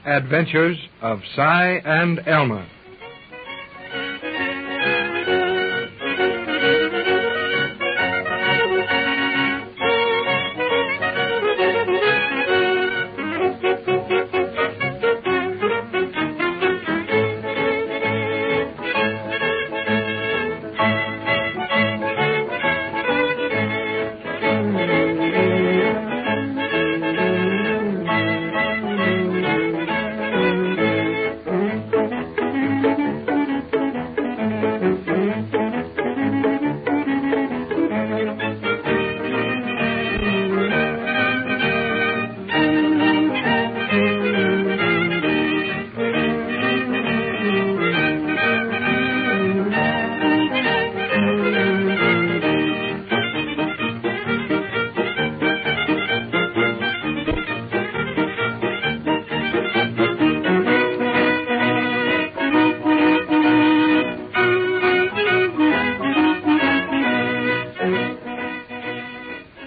Adventures of Cy and Elmer.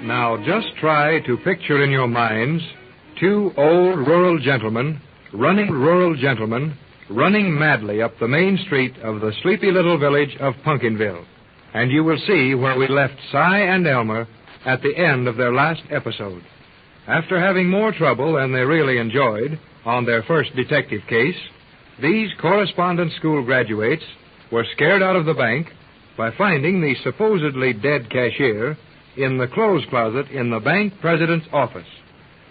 Now, just try to picture in your minds two old rural gentlemen running madly up the main street of the sleepy little village of Pumpkinville. And you will see where we left Cy and Elmer at the end of their last episode. After having more trouble than they really enjoyed on their first detective case, these correspondence school graduates were scared out of the bank by finding the supposedly dead cashier in the clothes closet in the bank president's office.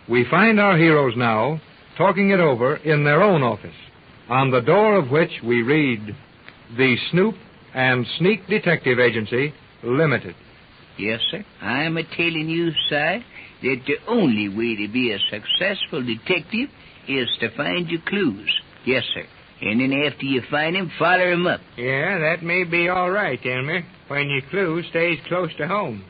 We find our heroes now talking it over in their own office, on the door of which we read, The Snoop and Sneak Detective Agency, Limited. Yes, sir. I'm a-telling you, Si, that the only way to be a successful detective is to find your clues. Yes, sir. And then after you find them, follow them up. Yeah, that may be all right, Elmer, when your clue stays close to home.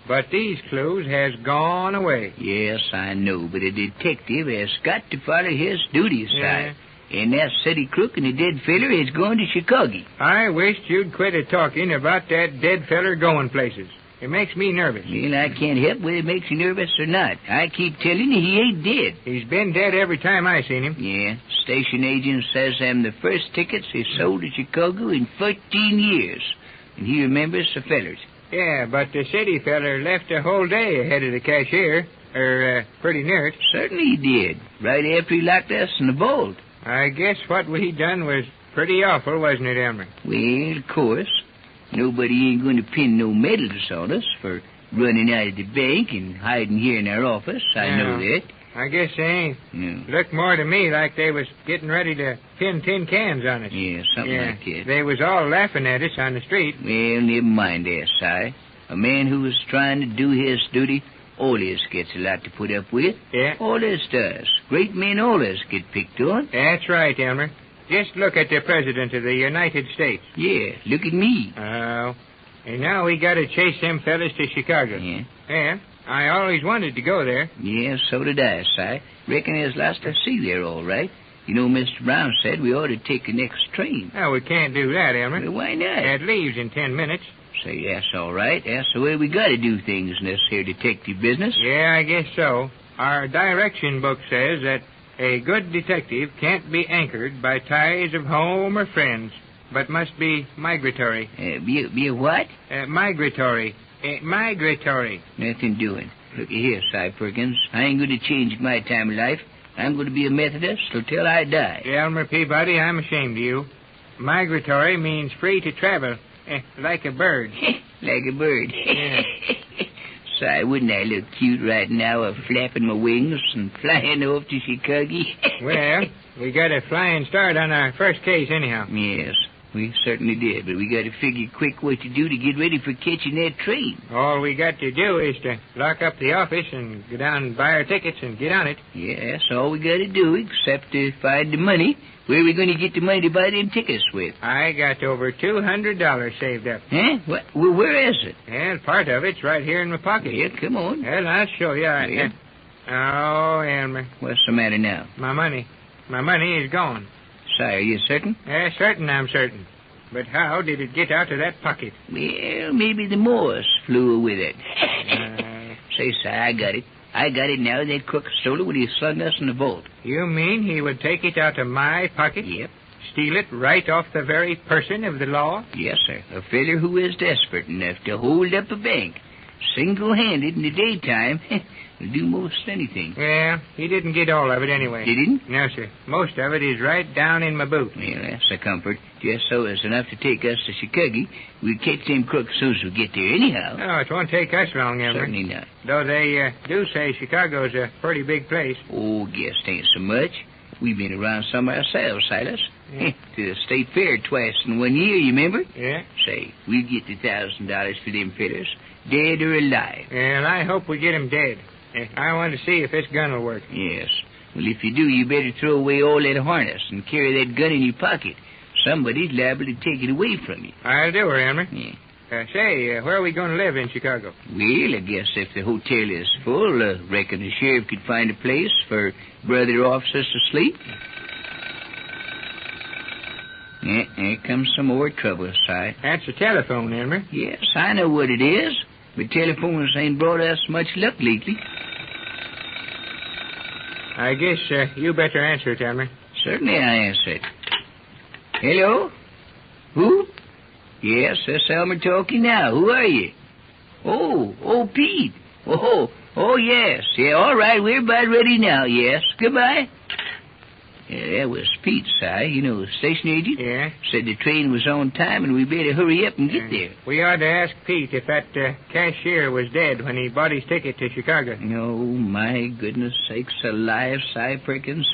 But these clues has gone away. Yes, I know, but a detective has got to follow his duties, Yeah. Si. And that city crook and the dead feller is going to Chicago. I wished you'd quit talking about that dead feller going places. It makes me nervous. Well, I can't help whether it makes you nervous or not. I keep telling you he ain't dead. He's been dead every time I seen him. Yeah, station agent says them the first tickets he sold to Chicago in 14 years. And he remembers the fellers. Yeah, but the city feller left a whole day ahead of the cashier, pretty near it. Certainly he did, right after he locked us in the vault. I guess what we done was pretty awful, wasn't it, Elmer? Well, of course. Nobody ain't going to pin no medals on us for running out of the bank and hiding here in our office. I know that. I guess they ain't. No. Looked more to me like they was getting ready to pin tin cans on us. Yeah, something like that. They was all laughing at us on the street. Well, never mind that, Si. A man who is trying to do his duty always gets a lot to put up with. Yeah? Always does. Great men always get picked on. That's right, Elmer. Just look at the President of the United States. Yeah, look at me. Oh. And now we got to chase them fellas to Chicago. Yeah. Yeah. I always wanted to go there. Yeah, so did I, Si. Reckon there's lots to see there, all right. You know, Mr. Brown said we ought to take the next train. No, we can't do that, Elmer. Well, why not? It leaves in 10 minutes. Say, that's all right. That's the way we got to do things in this here detective business. Yeah, I guess so. Our direction book says that a good detective can't be anchored by ties of home or friends, but must be migratory. Be a what? Migratory. Migratory. Nothing doing. Looky here, Si Perkins. I ain't going to change my time of life. I'm going to be a Methodist till I die. Elmer Peabody, I'm ashamed of you. Migratory means free to travel, like a bird. Like a bird. Yeah. Si, wouldn't I look cute right now, flapping my wings and flying off to Chicago? Well, we got a flying start on our first case anyhow. Yes, we certainly did, but we got to figure quick what to do to get ready for catching that train. All we got to do is to lock up the office and go down and buy our tickets and get on it. Yeah, that's all we got to do, except to find the money. Where are we going to get the money to buy them tickets with? I got over $200 saved up. Huh? What? Well, where is it? And part of it's right here in my pocket. Yeah, come on. Well, I'll show you. Yeah. Oh, Elmer. What's the matter now? My money is gone. Si, are you certain? Certain, I'm certain. But how did it get out of that pocket? Well, maybe the Morse flew with it. Say, Si, I got it. I got it now. That crook stole it when he slung us in the vault. You mean he would take it out of my pocket? Yep. Steal it right off the very person of the law? Yes, sir. A feller who is desperate enough to hold up a bank, single-handed in the daytime, will do most anything. Well, he didn't get all of it anyway. He didn't? No, sir. Most of it is right down in my boot. Well, that's a comfort. Just so it's enough to take us to Chicago. We'll catch them crooks as soon as we get there anyhow. No, it won't take us long, Elmer. Certainly not. Though they do say Chicago's a pretty big place. Oh, guess it ain't so much. We've been around some ourselves, Silas. Yeah. To the state fair twice in 1 year, you remember? Yeah? Say, we'll get the $1,000 for them fellers, dead or alive. Well, I hope we get him dead. I want to see if this gun will work. Yes. Well, if you do, you better throw away all that harness and carry that gun in your pocket. Somebody's liable to take it away from you. I'll do her, Elmer. Yeah. Where are we going to live in Chicago? Well, I guess if the hotel is full, reckon the sheriff could find a place for brother officers to sleep. Yeah, here comes some more trouble, Si. That's the telephone, Elmer. Yes, I know what it is, but telephones ain't brought us much luck lately. I guess you better answer it, Elmer. Certainly I answer it. Hello? Who? Yes, that's Elmer talking now. Who are you? Oh, Pete. Oh, yes. Yeah, all right, we're about ready now, yes. Goodbye. Yeah, that was Pete, Si. You know, the station agent. Yeah? Said the train was on time and we better hurry up and get there. We ought to ask Pete if that cashier was dead when he bought his ticket to Chicago. Oh, my goodness sakes alive, Si Perkins.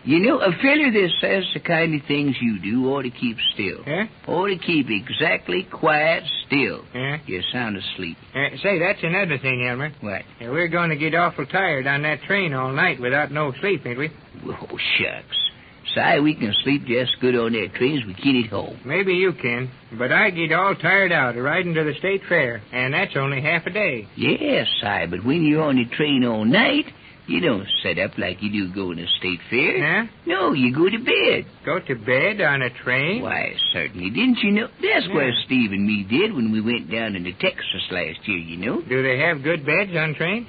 You know, a feller that says the kind of things you do ought to keep still. Huh? Ought to keep exactly quiet still. Yeah? You're sound asleep. Say, that's another thing, Elmer. What? We're going to get awful tired on that train all night without no sleep, ain't we? Oh, shucks. Si, we can sleep just good on that train as we can at home. Maybe you can, but I get all tired out of riding to the state fair, and that's only half a day. Yes, Si, but when you're on the train all night, you don't set up like you do going to state fair. Huh? No, you go to bed. Go to bed on a train? Why, certainly. Didn't you know? That's what Steve and me did when we went down into Texas last year, you know. Do they have good beds on train?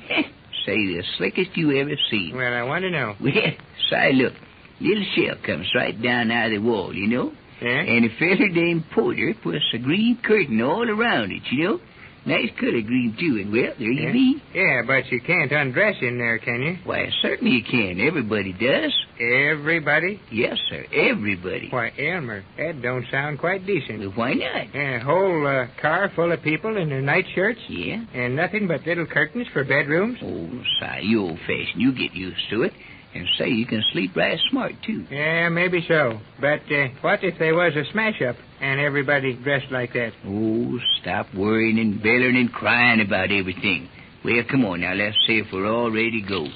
Say, the slickest you ever seen. Well, I want to know. Well, Si, look. Little shelf comes right down out of the wall, you know. Yeah? And a feller named Porter puts a green curtain all around it, you know. Nice color green, too, and, well, there you be. Yeah, but you can't undress in there, can you? Why, certainly you can. Everybody does. Everybody? Yes, sir, everybody. Why, Elmer, that don't sound quite decent. Well, why not? A whole car full of people in their nightshirts? Yeah. And nothing but little curtains for bedrooms? Oh, Si, you old-fashioned. You get used to it. And say you can sleep right smart, too. Yeah, maybe so. But what if there was a smash-up and everybody dressed like that? Oh, stop worrying and bellowing and crying about everything. Well, come on now. Let's see if we're all ready to go.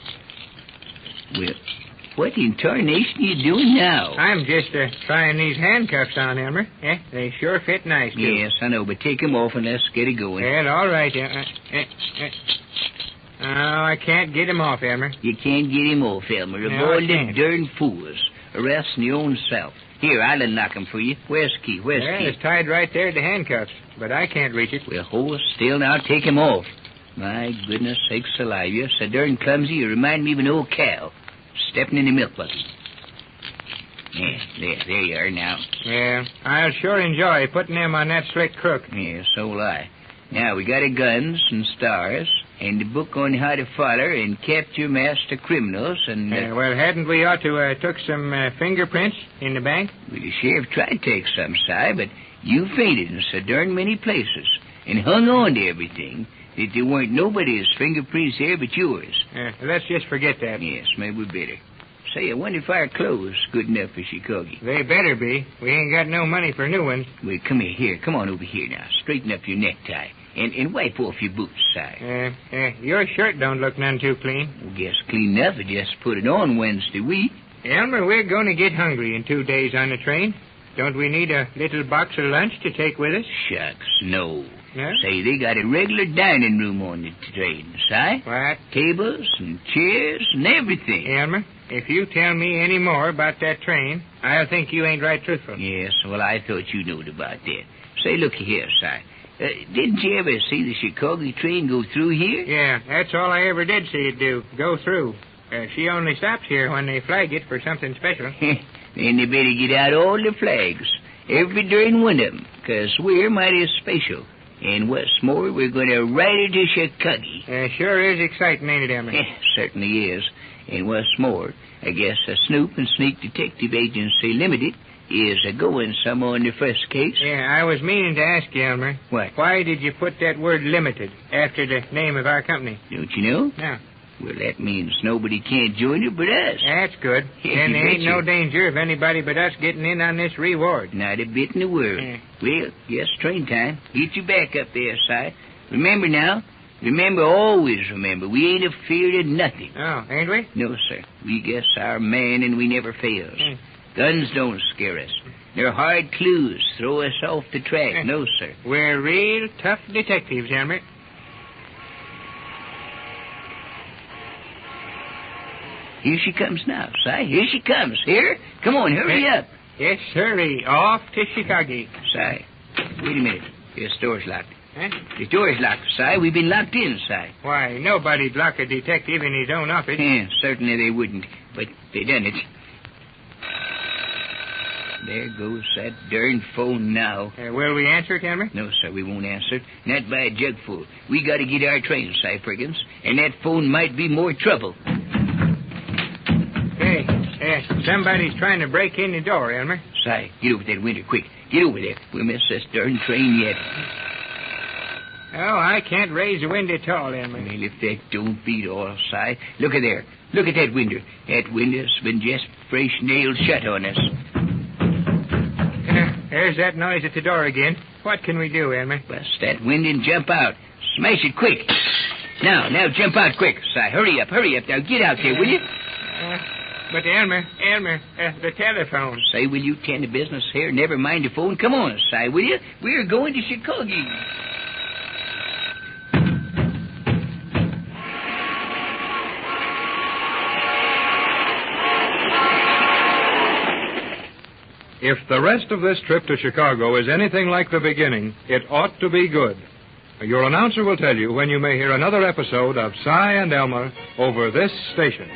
Well, what in tarnation you doing now? I'm just trying these handcuffs on, Elmer. They sure fit nice, too. Yes, I know, but take 'em off and let's get it going. Well, all right. Oh, I can't get him off, Elmer. You can't get him off, Elmer. Of No, all I the can't. darn fools. Arresting your own self. Here, I'll unlock 'em for you. Where's the key? Where's the Well, key? it's tied right there to handcuffs, but I can't reach it. Well, hold still now. Take 'em off. My goodness sakes alive. You're so darn clumsy. You remind me of an old cow stepping in the milk bucket. Yeah, there you are now. Yeah, I'll sure enjoy putting them on that slick crook. Yeah, so will I. Now, we got our guns and stars, and the book on how to follow and capture master criminals, and... Well, hadn't we ought to took some fingerprints in the bank? Well, the sheriff tried to take some, Si, but you fainted in so darn many places and hung on to everything that there weren't nobody's fingerprints there but yours. Let's just forget that. Yes, maybe we better. Say, I wonder if our clothes good enough for Chicago. They better be. We ain't got no money for new ones. Well, come here. Come on over here now. Straighten up your necktie and wipe off your boots, Si. Your shirt don't look none too clean. Well, guess clean enough. I just put it on Wednesday week. Elmer, we're going to get hungry in 2 days on the train. Don't we need a little box of lunch to take with us? Shucks, no. No? Say, they got a regular dining room on the train, Si. What? Tables and chairs and everything. Elmer, if you tell me any more about that train, I'll think you ain't right truthful. Yes, well, I thought you knowed about that. Say, looky here, Si. Didn't you ever see the Chicago train go through here? Yeah, that's all I ever did see it do, go through. She only stops here when they flag it for something special. Then they better get out all the flags, every darn one of them, 'cause we're mighty special. And what's more, we're going to ride her to Chicago. Sure is exciting, ain't it, Elmer? Certainly is. And what's more, I guess the Snoop and Sneak Detective Agency Limited is a-going some on the first case. Yeah, I was meaning to ask you, Elmer. What? Why did you put that word limited after the name of our company? Don't you know? No. Well, that means nobody can't join it but us. That's good. Yeah, and there ain't betcha. no danger of anybody but us getting in on this reward. Not a bit in the world. Yeah. Well, yes, train time. Get your back up there, Si. Remember now. Remember, always remember, we ain't afeard of nothing. Oh, ain't we? No, sir. We guess our man and we never fails. Guns don't scare us. They're hard clues. Throw us off the track. No, sir. We're real tough detectives, Elmer. Here she comes now, Si. Here she comes. Here. Come on, hurry up. Yes, sirree. Off to Chicago. Si, wait a minute. This door's locked. Huh? The door's locked, Si. We've been locked in, Si. Why, nobody'd lock a detective in his own office. Yeah, certainly they wouldn't. But they done it. There goes that darn phone now. Will we answer it, Elmer? No, sir, we won't answer. Not by a jugful. We got to get our train, Si Friggins. And that phone might be more trouble. Hey, somebody's trying to break in the door, Elmer. Si, get over that window, quick. Get over there. We'll miss this darn train yet. Oh, I can't raise the window at all, Elmer. Well, if that don't beat all, Si. Look at there. Look at that window. That window's been just fresh nailed shut on us. There's that noise at the door again. What can we do, Elmer? Bust that window and jump out. Smash it quick. Now, jump out quick, Si. Hurry up. Now, get out there, will you? But, Elmer, the telephone. Say, will you tend to business here? Never mind the phone. Come on, Si, will you? We're going to Chicago. If the rest of this trip to Chicago is anything like the beginning, it ought to be good. Your announcer will tell you when you may hear another episode of Si and Elmer over this station.